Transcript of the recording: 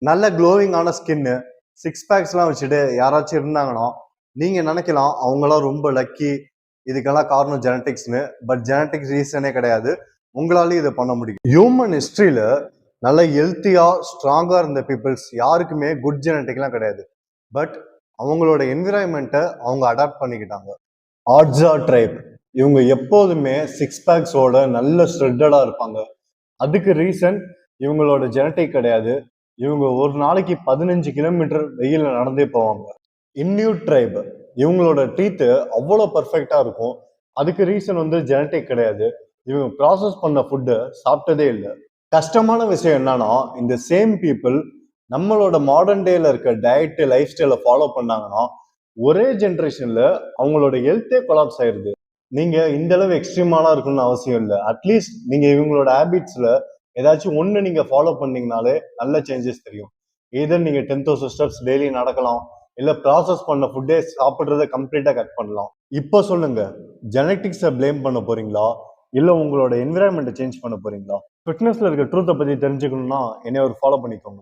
நல்ல க்ளோவிங்கான skin, six பேக்ஸ்லாம் வச்சுட்டு யாராச்சும் இருந்தாங்கன்னா நீங்க நினைக்கலாம் அவங்களாம் ரொம்ப லக்கி, இதுக்கெல்லாம் காரணம் ஜெனட்டிக்ஸ்னு. பட் ஜெனட்டிக்ஸ் ரீசனே கிடையாது. உங்களாலேயும் இதை பண்ண முடியும். ஹியூமன் ஹிஸ்டரியில நல்ல ஹெல்த்தியா ஸ்ட்ராங்கா இருந்த பீப்புள்ஸ் யாருக்குமே குட் ஜெனட்டிக்லாம் கிடையாது. பட் அவங்களோட என்விரான்மெண்ட்டை அவங்க அடாப்ட் பண்ணிக்கிட்டாங்க. ஆட்ஸா ட்ரைப் இவங்க எப்போதுமே சிக்ஸ் பேக்ஸோட நல்ல ஸ்ட்ரெட்டடா இருப்பாங்க. அதுக்கு ரீசன் இவங்களோட ஜெனட்டிக் கிடையாது. இவங்க ஒரு நாளைக்கு 15 கிலோமீட்டர் வெயில நடந்தே போவாங்க. இன்யூட் ட்ரைப் இவங்களோட டீத்து அவ்வளோ பர்ஃபெக்டா இருக்கும். அதுக்கு ரீசன் வந்து ஜெனட்டிக் கிடையாது. இவங்க ப்ராசஸ் பண்ண ஃபுட்டு சாப்பிட்டதே இல்லை. கஷ்டமான விஷயம் என்னன்னா, இந்த சேம் பீப்புள் நம்மளோட மாடர்ன் டேல இருக்க டயட் லைஃப் ஸ்டைலை ஃபாலோ பண்ணாங்கன்னா ஒரே ஜென்ரேஷன்ல அவங்களோட ஹெல்த்தே கொலாப்ஸ் ஆயிருது. நீங்க இந்த அளவு எக்ஸ்ட்ரீமாலாம் இருக்கணும்னு அவசியம் இல்லை. அட்லீஸ்ட் நீங்க இவங்களோட ஹேபிட்ஸ்ல ஏதாச்சும் ஒன்று நீங்க ஃபாலோ பண்ணீங்கனாலே நல்ல சேஞ்சஸ் தெரியும். either நீங்க 10,000 ஸ்டெப்ஸ் டெய்லி நடக்கலாம், இல்ல ப்ராசஸ் பண்ண ஃபுட்டே சாப்பிட்றத கம்ப்ளீட்டா கட் பண்ணலாம். இப்போ சொல்லுங்க, ஜெனட்டிக்ஸை பிளேம் பண்ண போறீங்களா இல்ல உங்களோட என்விரான்மெண்ட்டை சேஞ்ச் பண்ண போறீங்களா? ஃபிட்னஸ்ல இருக்க ட்ரூத்தை பத்தி தெரிஞ்சுக்கணும்னா என்னை ஒரு ஃபாலோ பண்ணிக்கோங்க.